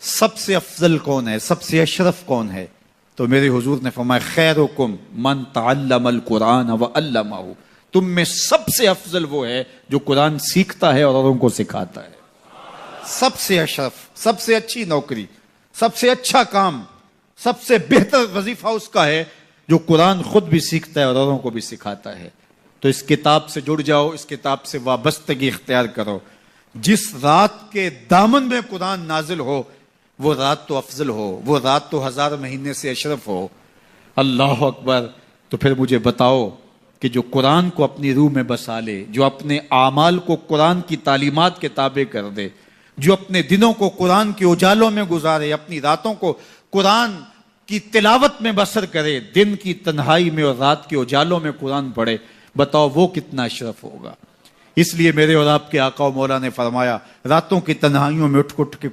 سب سے افضل کون ہے، سب سے اشرف کون ہے؟ تو میرے حضور نے فرمایا خیرکم من تعلم القرآن وعلمہ، تم میں سب سے افضل وہ ہے جو قرآن سیکھتا ہے اور اوروں کو سکھاتا ہے۔ سب سے اشرف، سب سے اچھی نوکری، سب سے اچھا کام، سب سے بہتر وظیفہ اس کا ہے جو قرآن خود بھی سیکھتا ہے اور اوروں کو بھی سکھاتا ہے۔ تو اس کتاب سے جڑ جاؤ، اس کتاب سے وابستگی اختیار کرو۔ جس رات کے دامن میں قرآن نازل ہو وہ رات تو افضل ہو، وہ رات تو 1000 مہینے سے اشرف ہو۔ اللہ اکبر۔ تو پھر مجھے بتاؤ کہ جو قرآن کو اپنی روح میں بسا لے، جو اپنے اعمال کو قرآن کی تعلیمات کے تابع کر دے، جو اپنے دنوں کو قرآن کے اجالوں میں گزارے، اپنی راتوں کو قرآن کی تلاوت میں بسر کرے، دن کی تنہائی میں اور رات کے اجالوں میں قرآن پڑھے، بتاؤ وہ کتنا اشرف ہوگا۔ اس لیے میرے اور آپ کے آقا و مولا نے فرمایا راتوں کی تنہائیوں میں اٹھ کے